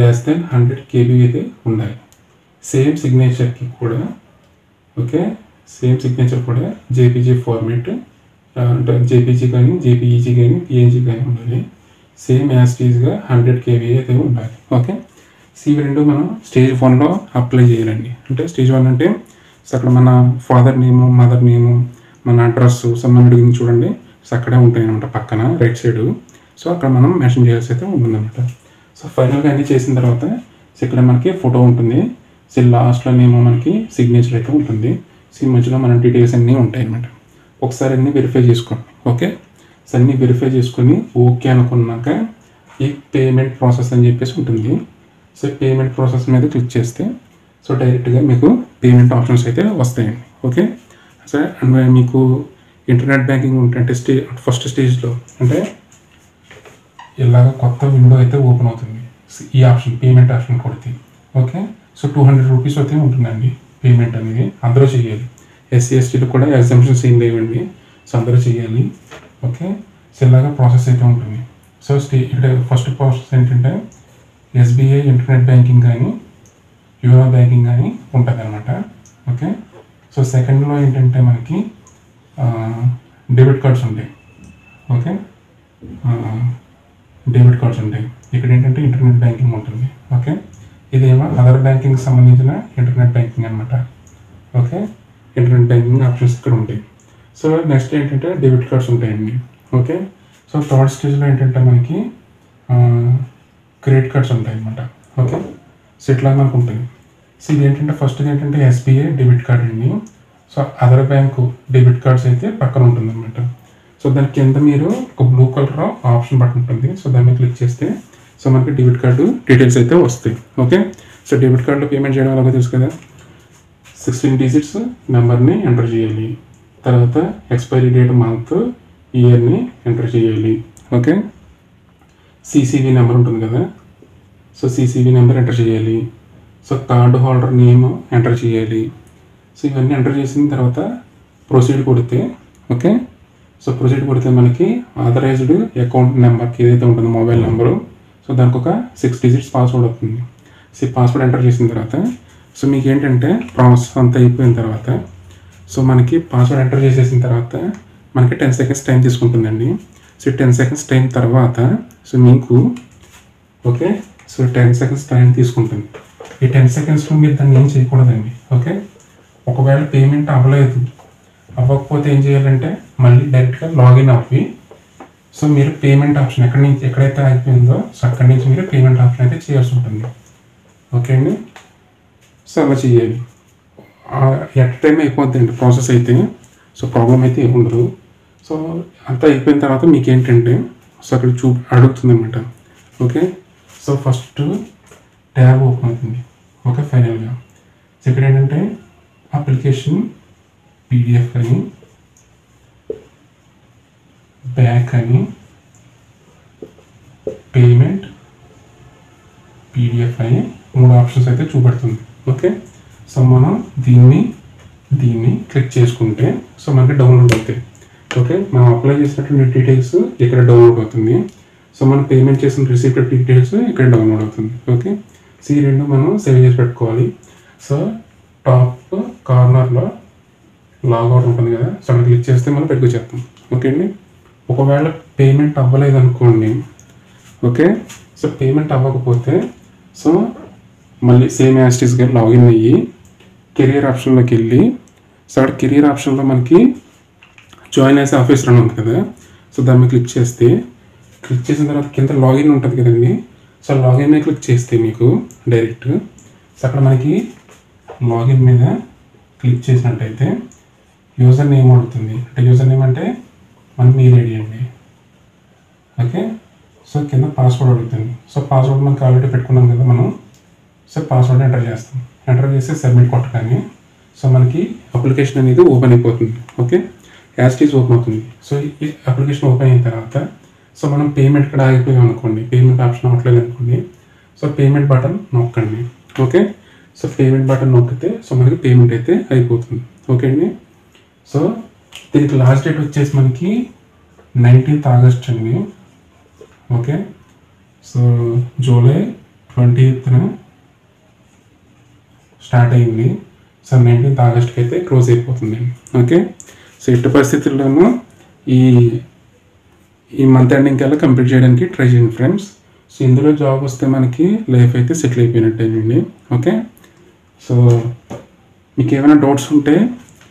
<100 KB అయితే ఉండాలి. సేమ్ సిగ్నేచర్కి కూడా, ఓకే, సేమ్ సిగ్నేచర్ కూడా జేపీజీ ఫార్మాట్ అంటే జేపీజీ కానీ జేపీఈజీ కానీ పిఎన్జీ కానీ ఉండాలి. సేమ్ యాస్టీజ్గా 100 KB అయితే ఉండాలి, ఓకే. సో ఇవి రెండు మనం స్టేజ్ 1లో అప్లై చేయాలండి. అంటే స్టేజ్ 1 అంటే సో అక్కడ మన ఫాదర్ నేము, మదర్ నేము, మన అడ్రస్ సమ్మన్ అడిగింది చూడండి. సో అక్కడే ఉంటాయి అనమాట పక్కన రైట్ సైడ్. సో అక్కడ మనం మెన్షన్ చేయాల్సి అయితే ఉంటుందన్నమాట. సో ఫైనల్గా అన్నీ చేసిన తర్వాత సో ఇక్కడ మనకి ఫోటో ఉంటుంది. సో లాస్ట్లో ఏమో మనకి సిగ్నేచర్ అయితే ఉంటుంది. సో ఈ మధ్యలో మన డీటెయిల్స్ అన్నీ ఉంటాయి అన్నమాట. ఒకసారి అన్నీ వెరిఫై చేసుకోండి, ఓకే. సో అన్నీ వెరిఫై చేసుకొని ఓకే అనుకున్నాక ఈ పేమెంట్ ప్రాసెస్ అని చెప్పేసి ఉంటుంది. సో పేమెంట్ ప్రాసెస్ మీద క్లిక్ చేస్తే సో డైరెక్ట్గా మీకు పేమెంట్ ఆప్షన్స్ అయితే వస్తాయండి, ఓకే. సో అండ్ మీకు ఇంటర్నెట్ బ్యాంకింగ్ ఉంటే ఫస్ట్ స్టేజ్లో అంటే ఇలాగ కొత్త విండో అయితే ఓపెన్ అవుతుంది. ఈ ఆప్షన్ పేమెంట్ ఆప్షన్ కొడితే, ఓకే. సో 200 రూపీస్ అయితే ఉంటుందండి పేమెంట్ అనేది. అందరూ చేయాలి. ఎస్సీ ఎస్టీలు కూడా ఎగ్జామ్షన్స్ ఏం లేవండి. సో అందరూ చేయాలి, ఓకే. సో ఇలాగ ప్రాసెస్ అయితే ఉంటుంది. సో ఇక్కడ ఫస్ట్ ప్రాసెస్ ఏంటంటే ఎస్బీఐ ఇంటర్నెట్ బ్యాంకింగ్ కానీ యూనో బ్యాంకింగ్ కానీ ఉంటుంది అనమాట, ఓకే. సో సెకండ్లో ఏంటంటే మనకి డెబిట్ కార్డ్స్ ఉంటాయి, ఓకే. డెబిట్ కార్డ్స్ ఉంటాయి. ఇక్కడ ఏంటంటే ఇంటర్నెట్ బ్యాంకింగ్ ఉంటుంది, ఓకే. ఇదేమో అదర్ బ్యాంకింగ్ సంబంధించిన ఇంటర్నెట్ బ్యాంకింగ్ అనమాట, ఓకే. ఇంటర్నెట్ బ్యాంకింగ్ ఆప్షన్స్ ఇక్కడ ఉంటాయి. సో నెక్స్ట్ ఏంటంటే డెబిట్ కార్డ్స్ ఉంటాయండి, ఓకే. సో థర్డ్ స్టేజ్లో ఏంటంటే మనకి క్రెడిట్ కార్డ్స్ ఉంటాయి అనమాట, ఓకే. సో ఇట్లా మనకు ఉంటుంది. సో ఇది ఏంటంటే ఫస్ట్ ఏంటంటే ఎస్బీఐ డెబిట్ కార్డ్ అండి. So other bank debit cards అయితే పక్కన ఉంటుంది అనమాట. సో దాని కింద మీరు ఒక బ్లూ కలర్ ఆప్షన్ బటన్ ఉంటుంది. సో దాని మీద క్లిక్ చేస్తే సో మనకి డెబిట్ కార్డు డీటెయిల్స్ అయితే వస్తాయి, ఓకే. సో డెబిట్ కార్డులో పేమెంట్ చేయడం అలాగే తెలుసు కదా. 16 డిజిట్స్ నెంబర్ని ఎంటర్ చేయాలి. తర్వాత ఎక్స్పైరీ డేట్ మంత్, ఇయర్ని ఎంటర్ చేయాలి, ఓకే. సిసివి నెంబర్ ఉంటుంది కదా. సో సిసివి నెంబర్ ఎంటర్ చేయాలి. So card holder name enter చేయాలి. సో ఇవన్నీ ఎంటర్ చేసిన తర్వాత ప్రొసీడ్ కొడితే, ఓకే. సో ప్రొసీడ్ కొడితే మనకి ఆథరైజ్డ్ అకౌంట్ నెంబర్కి ఏదైతే ఉంటుందో మొబైల్ నెంబరు సో దానికి ఒక 6 డిజిట్స్ పాస్వర్డ్ అవుతుంది. సో పాస్వర్డ్ ఎంటర్ చేసిన తర్వాత సో మీకు ఏంటంటే ప్రాసెస్ అంతా అయిపోయిన తర్వాత సో మనకి పాస్వర్డ్ ఎంటర్ చేసేసిన తర్వాత మనకి 10 సెకండ్స్ టైం తీసుకుంటుందండి. సో 10 సెకండ్స్ టైం తర్వాత సో మీకు, ఓకే. సో 10 సెకండ్స్ టైం తీసుకుంటుంది. ఈ 10 సెకండ్స్లో మీరు దాన్ని ఏం చేయకూడదండి, ఓకే. ఒకవేళ పేమెంట్ అవ్వకపోతే ఏం చేయాలంటే మళ్ళీ డైరెక్ట్గా లాగిన్ అవ్వి సో మీరు పేమెంట్ ఆప్షన్ ఎక్కడైతే అయిపోయిందో సో అక్కడి నుంచి మీరు పేమెంట్ ఆప్షన్ అయితే చేయాల్సి ఉంటుంది, ఓకే అండి. సో అలా చేయాలి. ఎట్ టైం అయిపోద్దండి ప్రాసెస్ అయితే. సో ప్రాబ్లం అయితే ఏమి ఉండదు. సో అంతా అయిపోయిన తర్వాత మీకు ఏంటంటే సో అక్కడ అడుగుతుంది అనమాట, okay. So first tab open అవుతుంది, ఓకే. ఫైనల్గా ఇక్కడ ఏంటంటే అప్లికేషన్ PDF అని, బ్యాక్ అని, పేమెంట్, PDF అని 3 ఆప్షన్స్ అయితే చూపెడుతుంది, ఓకే. సో మనం దీన్ని క్లిక్ చేసుకుంటే సో మనకి డౌన్లోడ్ అవుతాయి. ఓకే, మనం అప్లై చేసినటువంటి డీటెయిల్స్ ఇక్కడ డౌన్లోడ్ అవుతుంది. సో మనం పేమెంట్ చేసిన రిసిప్ట్ డీటెయిల్స్ ఇక్కడ డౌన్లోడ్ అవుతుంది. ఓకే, సో ఈ రెండు మనం సేవ్ చేసి పెట్టుకోవాలి. సో టాప్ కార్నర్లో లాగౌట్ ఉంటుంది కదా, సో అక్కడ క్లిక్ చేస్తే మనం పెట్టుకొచ్చేస్తాం. ఓకే అండి, ఒకవేళ పేమెంట్ అవ్వలేదు అనుకోండి. ఓకే, సో పేమెంట్ అవ్వకపోతే సో మళ్ళీ సేమ్ యాస్టీస్గా లాగిన్ అయ్యి కెరియర్ ఆప్షన్లోకి వెళ్ళి, సో అక్కడ కెరియర్ ఆప్షన్లో మనకి జాయిన్ యాస్ ఆఫీసర్ అని ఉంది కదా, సో దాన్ని క్లిక్ చేసిన తర్వాత కింద లాగిన్ ఉంటుంది కదండి. సో లాగిన్ మీద క్లిక్ చేస్తే మీకు డైరెక్ట్ సో అక్కడ మనకి లాగిన్ మీద క్లిక్ చేసినట్టయితే యూజర్ నేమ్ అడుగుతుంది. అంటే యూజర్ నేమ్ అంటే మన మెయిల్ ఐడి అండి. ఓకే, సో కింద పాస్వర్డ్ అడుగుతుంది. సో పాస్వర్డ్ మనకి ఆల్రెడీ పెట్టుకున్నాం కదా మనం. సో పాస్వర్డ్ ఎంటర్ చేస్తాం. ఎంటర్ చేసి సబ్మిట్ కొట్టగానే సో మనకి అప్లికేషన్ అనేది ఓపెన్ అయిపోతుంది. ఓకే, యాస్టీస్ ఓపెన్ అవుతుంది. సో ఈ అప్లికేషన్ ఓపెన్ అయిన తర్వాత సో మనం పేమెంట్ కూడా ఆగిపోయాం అనుకోండి, పేమెంట్ ఆప్షన్ అవ్వట్లేదు అనుకోండి, సో పేమెంట్ బటన్ నొక్కండి. ఓకే, సో పేమెంట్ బటన్ నొక్కితే సో మనకి పేమెంట్ అయితే అయిపోతుంది. ఓకే అండి, సో దీనికి లాస్ట్ డేట్ వచ్చేసి మనకి 19th ఆగస్ట్ అండి. Okay, so July 20th start అయింది. సో 19th ఆగస్ట్కి అయితే క్లోజ్ అయిపోతుంది. ఓకే, సో ఎట్టి పరిస్థితుల్లోనూ ఈ మంత్ ఎండింగ్ కల్లా కంప్లీట్ చేయడానికి ట్రై చేయండి ఫ్రెండ్స్. సో ఇందులో జాబ్ వస్తే మనకి లైఫ్ అయితే సెటిల్ అయిపోయినట్టేనండి. ఓకే, సో మీకు ఏమైనా డౌట్స్ ఉంటే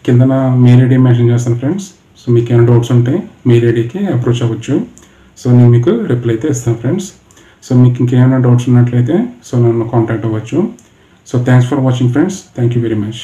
కింద నా మెయిల్ ఐడి మెన్షన్ చేస్తాను ఫ్రెండ్స్. సో మీకు ఏమైనా డౌట్స్ ఉంటే మెయిల్ ఐడికి అప్రోచ్ అవ్వచ్చు. సో నేను మీకు రిప్లై అయితే ఇస్తాను ఫ్రెండ్స్. సో మీకు ఇంకేమైనా డౌట్స్ ఉన్నట్లయితే సో నన్ను కాంటాక్ట్ అవ్వచ్చు. So thanks for watching friends. Thank you very much.